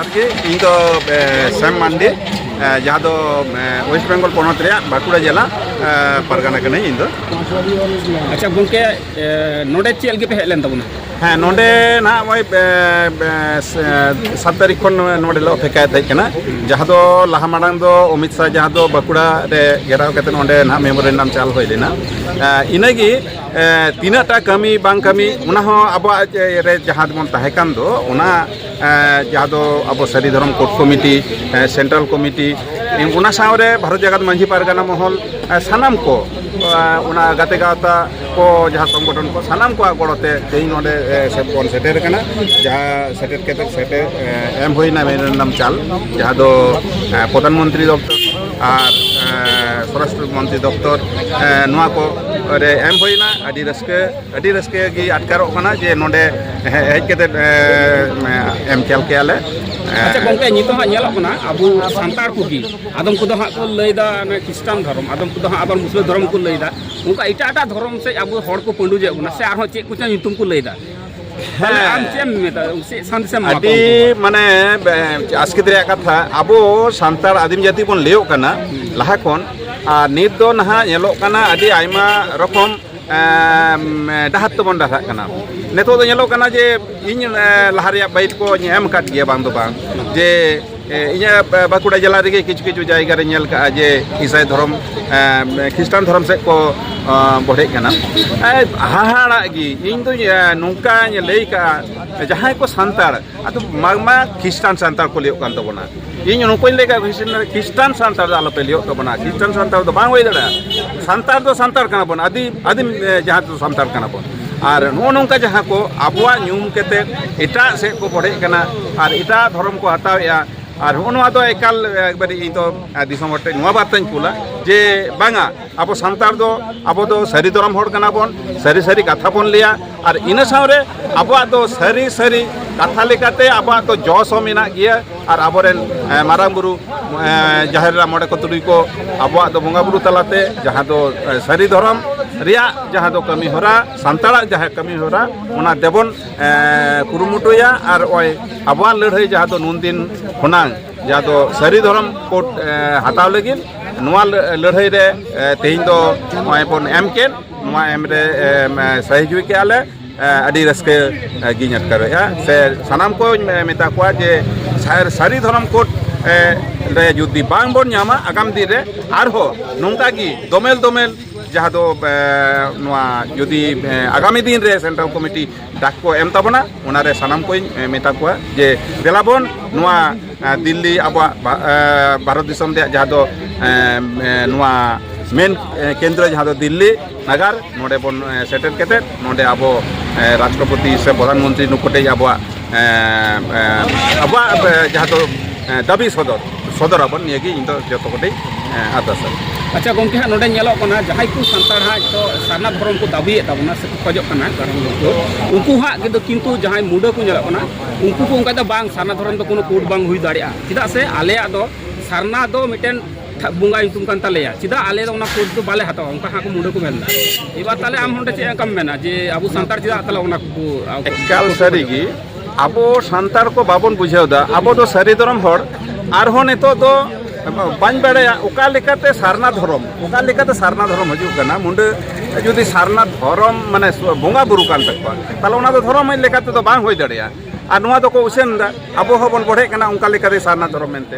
जोहार के इन दो सैम मांडी जहाँ दो वेस्ट बेंगल पनत रे बाकुड़ा जिला परगना कने इन दो। अच्छा गंके नोडे चेल के पे हेलन तबना हाँ नोडे ना वही 7 तारीख खन नोडे लो फेकाय तय कना जहाँ दो लाहा माडांग दो अमित शाह जहाँ दो बाकुड़ा रे घेराव कते नोडे ना मेमोरेंडम चाल होय लेना इनागी तीनाटा कमी बांग कमी उना हो अब रे जहाँ मन ताहेकान दो उना जहाँ दो अब सारी धर्म कोर्ट कमिटी सेंट्रल कमिटी उना सावरे भारत जगत मांझी पारगाना महल सानाम को उना गाते गावता को जहाँ संगठन को सानाम को गड़ते तेई नोडे सेपन सेटेर कना जहाँ सेटेर केते सेटे एम होइना मेमोरेंडम चाल जहाँ दो प्रधानमंत्री दफ्तर और स्वराष्ट्र मंत्री दफ्तर नुआ को रे एम होइना अडी रस्के गी अटकारो कना जे नोडे हेज केते एम चल के आले। अच्छा गंके नितो हा नेलो कना अबु सांतार कुगी आदम को हा को लैदा क्रिश्चियन धर्म आदम को हा आबार मुस्लिम धर्म को लैदा उनका इटाटा धर्म से अबु हड़ को पंडु जे उना से आरो चे कुछ नितुम को लैदा आम चेम मेता से शांति से अडी माने आजके दरे कथा अबो सांतार आदिम जाति बन लेयो कना लहा कोन आ नित दो नहा नेलो कना अडी आइमा रकम डाहात तबन डाहा कना नेतो दो नेलो कना जे इन लहारिया बाइट को एम काट गया बांग दो बांग जे इኛ बाकुड़ा जिला रे किछु किछु जायगा रे नेल का जे ईसाई धर्म ख्रिस्टान धर्म से को बढ़े कना हाहाड़ा गी इन तो नोंका लई का जहां को सांतार अतो मागमा ख्रिस्टान सांतार को लियो कान तबना इन नोको लेका ख्रिस्टान सांतार आलो पे लियो तबना ख्रिस्टान सांतार तो बांग होय दड़ा सांतार तो सांतार कना बन आदिम जहां तो सांतार कना बन और नो नोंका जहां को आबुआ न्यूम केते एटा से को बढ़े कना और एटा धर्म को हटावेया और नोआ दो एकाल एकबारे इन तो दिसम हटे नोआ बातन कुला जे बांगा अब सांतार दो अब दो सारी धर्म हड़ कना बन सारी सारी कथा बन लिया और इन सावरे अब दो सारी सारी कथा लेकाते अब तो जस मेना गया और आबोरेन मारांग बुरु जाहेर मोड़े को तुड़ी को अब दो बंगा बुरु तलाते जहाँ दो सारी धर्म रिया जहाँ दो कमी होरा सांतारा जहाँ कमी होरा उना देबन कुरुमुटुया और ओय आबवा लड़ाई जहाँ दो नुन दिन होनांग जहाँ दो सारी धर्म कोट हताव लगिन नुआ लड़ाई रे तेहिं दो ओय बन एम केन नुआ एम रे सहयोग के आले अडी रस्के गिनत करो या से सनाम को मेता को जे सारी धर्म कोट रे जुदी बांग बोन न्यामा आगाम दिन रे आरहो नोंका गी दोमेल दोमेल जहाँ दो जुदी आगामी दिन रे सेंट्रल कमिटी डाक को एम तबना उनारे सनाम को मेता को जे देलाबन नुआ दिल्ली अब भारत दिसम दे जहाँ दो नुआ मेन केंद्र जहाँ दो दिल्ली नगर नोडे बन सेटेल केते नोडे अब राष्ट्रपति से प्रधानमंत्री नुकोटे अब जहाँ दो दाबी सदर अपन निये इन तो जतो कोटे आदास। अच्छा गंके हा नोडे नेलो कना जहां को संतार हा तो सारना धर्म को दाबी ताबना से खोजो कना कारण उनको हा किंतु जहां मुडा को नेलो कना उनको को उनका दो बांग सारना धर्म तो कोनो कोड बांग हुई दाड़िया चिदा से आले दो सारना दो मिटेन बुंगा इंतुम कान तालेया चिदा आले दो ना कोड तो बाले हताव उनका हा को मुडा को मेलना एबा ताले आम होंडे चे कम मेना जे अबु संतार चिदा ताला उना को एकाल सारीगी अबो संतार को बाबन बुझावदा अबो दो सारी धर्म हर आरहो नेतो दो बाñ बाड़ाया ओका लेकाते सारना धर्म हजू कना मुंडे जुदी सारना धर्म माने बोंगा बुरु कान तकवा ताले ओना दो धर्म लेकाते तो बांग होय दाड़िया और नुआ दो को उसेन दा अबो हबन बढ़े कना उनका लेकाते सारना धर्म मेनते।